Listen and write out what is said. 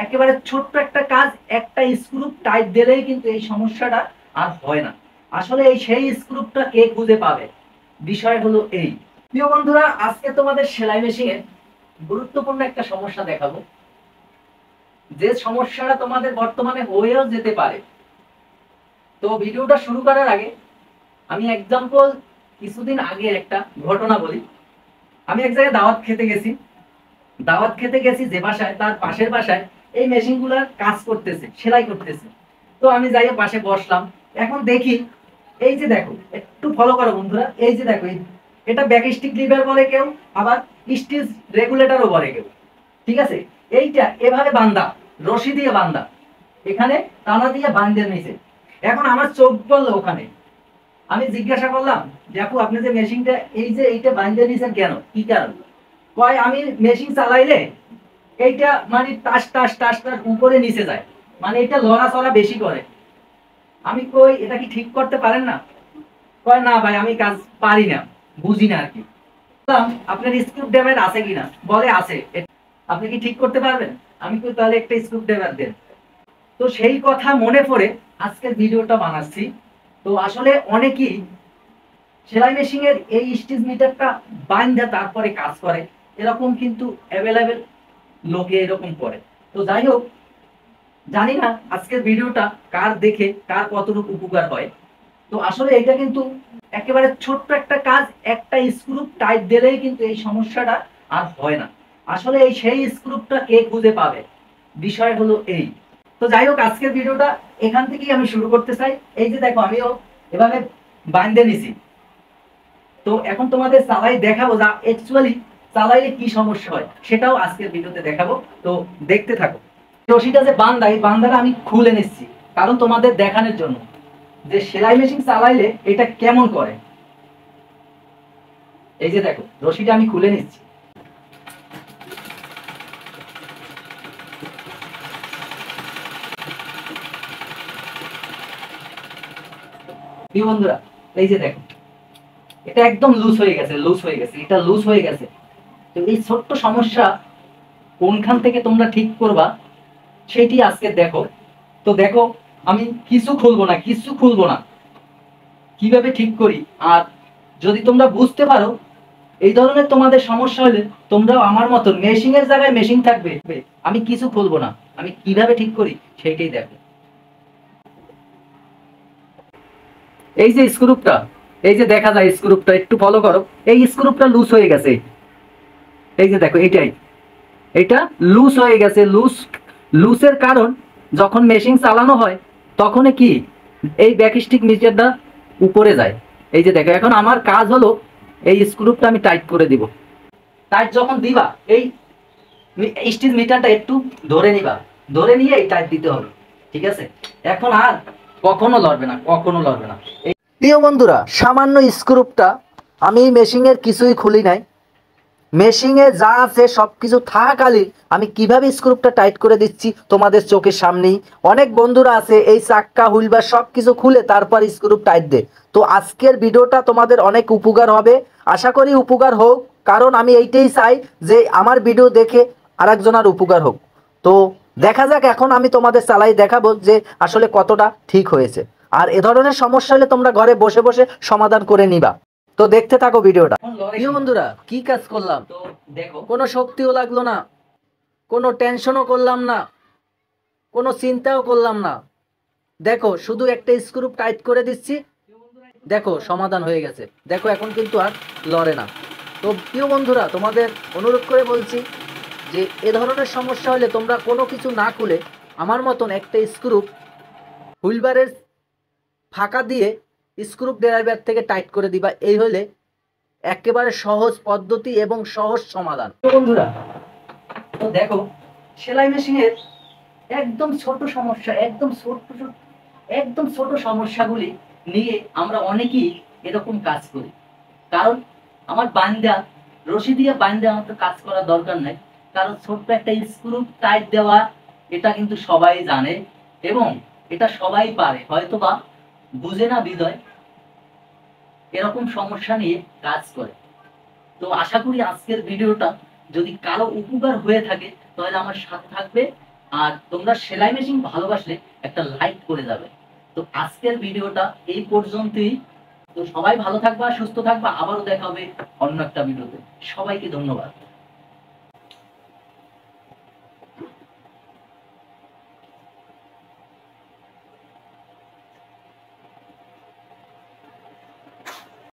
একেবারে ছোট্ট একটা কাজ, একটা স্ক্রু টাইট দিলেই কিন্তু এই সমস্যাটা আর হয় না। আসলে এই সেই স্ক্রুটা কে খুঁজে পাবে, বিষয় হলো এই। প্রিয় বন্ধুরা, আজকে তোমাদের সেলাই মেশিনে গুরুত্বপূর্ণ একটা সমস্যা দেখাবো, যে সমস্যাটা তোমাদের বর্তমানে হয়েও যেতে পারে। তো ভিডিওটা শুরু করার আগে আমি এক্সাম্পল কিছুদিন আগে একটা ঘটনা বলি। আমি এক জায়গায় দাওয়াত খেতে গেছি যে বাসায়, তার পাশের বাসায় এই মেশিনগুলোর কাজ করতেছে, সেলাই করতেছে। তো আমি যাই পাশে বসলাম। এখন দেখি, এই যে দেখো, একটু ফলো করো বন্ধুরা, এই যে দেখো, এটা ব্যাক স্টিক লিভার বলে কেউ, আবার স্টিচ রেগুলেটরও বলে কেউ। ঠিক আছে, এইটা এভাবে বান্ধা, রশি দিয়ে বান্ধা, এখানে টানা দিয়ে বান্ধে নিছে। এখন আমার চোখ পড়লো ওখানে। আমি জিজ্ঞাসা করলাম, দেখো আপনি যে মেশিনটা এই যে এইটা বান্ধে নিছেন কেন, কি কারণ? কয় আমি মেশিন চালাইলে এইটা মানে টাস টাস টাস টাস উপরে নিচে যায়, মানে এটা লড়াচড়া বেশি করে। আমি কই এটা কি ঠিক করতে পারেন না? কয় না ভাই, আমি কাজ পারি না, বুঝি না আর কি। আপনার স্ক্রু ড্রাইভার আছে কিনা? বলে আছে। আপনি কি ঠিক করতে পারবেন? আমি কই তাহলে একটা স্ক্রু ড্রাইভার দেন। তো সেই কথা মনে পড়ে আজকের ভিডিওটা বানাচ্ছি। তো আসলে অনেকেই সেলাই মেশিনের এই স্টিচ মিটারটা বান্ধা তারপরে কাজ করে, এরকম কিন্তু অ্যাভেলেবেল লোকে এরকম করে। তো যাই হোক, জানি না আজকের ভিডিওটা কার দেখে কার কতটুকু উপকার হয়। তো আসলে এটা কিন্তু একেবারে ছোট্ট একটা কাজ, একটা স্ক্রু টাইট দিলেই কিন্তু এই সমস্যাটা আর হয় না। আসলে এই সেই স্ক্রুটা কে খুঁজে পাবে, বিষয় হলো এই। তো যাই হোক, আজকের ভিডিওটা এখান থেকেই আমি শুরু করতে চাই। এই যে দেখো, আমিও এভাবে বাঁধে নিছি। তো এখন তোমাদের চালাই দেখাবো, যা অ্যাকচুয়ালি চালাইলে কি সমস্যা হয় সেটাও আজকের ভিডিওতে দেখাবো। তো দেখতে থাকো। রশিটা যে বান্ধা, এই বান্ধাটা আমি খুলে নিচ্ছি, কারণ তোমাদের দেখানোর জন্য যে সেলাই মেশিন চালাইলে এটা কেমন করে। এই যে দেখো, রশিটা আমি খুলে নিচ্ছি। প্রিয় বন্ধুরা, এই যে দেখো, এটা একদম লুজ হয়ে গেছে, এটা লুজ হয়ে গেছে। তো এই ছোট্ট সমস্যা কোনখান থেকে তোমরা ঠিক করবা সেটি আজকে দেখো। তো দেখো, আমি কিছু খুলবো না, কিভাবে ঠিক করি। আর যদি তোমরা বুঝতে পারো এই ধরনের তোমাদের সমস্যা হলে, তোমরাও আমার মতন মেশিনের জায়গায় মেশিন থাকবে, আমি কিছু খুলবো না, আমি কিভাবে ঠিক করি সেইটাই দেখো। এই যে স্ক্রুপটা, এই যে দেখা যায় স্ক্রুপটা, একটু ফলো করো। এই স্ক্রুপটা লুজ হয়ে গেছে। এই যে দেখো, এটা লুজ হয়ে গেছে। লুজের কারণ, যখন মেশিন চালানো হয় তখন কি এই ব্যাকস্টিক মিটারটা উপরে যায়। এই যে দেখো, এখন আমার কাজ হলো এই স্ক্রুপটা আমি টাইট করে দিব। টাইট যখন দিবা, এই স্টিচ মিটারটা একটু ধরে নিবা, ধরে নিয়ে এই টাইট দিতে হবে। ঠিক আছে, এখন আর কখনো লড়বে না, কখনো লড়বে না। প্রিয় বন্ধুরা, সামান্য স্ক্রুপটা, আমি মেশিনের কিছুই খুলি নাই, মেশিনে যা আছে সবকিছু থাকাকালীন আমি কিভাবে স্ক্রুপটা টাইট করে দিচ্ছি তোমাদের চোখের সামনেই। অনেক বন্ধুরা আছে এই চাক্কা হুইলবার সবকিছু খুলে তারপর স্ক্রুপ টাইট দেয়। তো আজকের ভিডিওটা তোমাদের অনেক উপকার হবে, আশা করি উপকার হোক, কারণ আমি এইটাই চাই যে আমার ভিডিও দেখে আরেকজনের উপকার হোক। তো দেখা যাক, এখন আমি তোমাদের চালাই দেখাবো যে আসলে কতটা ঠিক হয়েছে। আর এ ধরনের সমস্যা হলে তোমরা ঘরে বসে বসে সমাধান করে নিবা। তো দেখতে থাকো ভিডিওটা। প্রিয় বন্ধুরা, কি কাজ করলাম তো দেখো, কোনো শক্তিও লাগলো না, কোনো টেনশনও করলাম না, কোনো চিন্তাও করলাম না। দেখো, শুধু একটা স্ক্রু টাইট করে দিচ্ছি, দেখো সমাধান হয়ে গেছে। দেখো এখন কিন্তু আর লড়ে না। তো প্রিয় বন্ধুরা, তোমাদের অনুরোধ করে বলছি যে এ ধরনের সমস্যা হলে তোমরা কোনো কিছু না খুলে আমার মতন একটা স্ক্রু হুইলবারের ফাঁকা দিয়ে স্ক্রু ড্রাইভার থেকে টাইট করে দিবা। এই হলে একেবারে সহজ পদ্ধতি এবং সহজ সমাধান। বন্ধুরা, তো দেখো, সেলাই মেশিনের একদম ছোট সমস্যা, একদম ছোট সমস্যাগুলি নিয়ে আমরা অনেকেই এরকম কাজ করি। কারণ আমার বান্দা, রশি দিয়ে বান্দা আমার তো কাজ করার দরকার নাই, কারণ ছোট্ট একটা স্ক্রু টাইট দেওয়া এটা কিন্তু সবাই জানে এবং এটা সবাই পারে, হয়তো বা বুঝে না বিদয় এরকম সমস্যা নিয়ে কাজ করে। তো আশা করি আজকের ভিডিওটা যদি কারো উপকার হয়ে থাকে তাহলে আমার সাথে থাকবে আর তোমরা সেলাই মেশিন ভালোবাসলে একটা লাইক করে যাবে। তো আজকের ভিডিওটা এই পর্যন্তই। তো সবাই ভালো থাকবা, সুস্থ থাকবা, আবারও দেখা হবে অন্য একটা ভিডিওতে। সবাইকে ধন্যবাদ।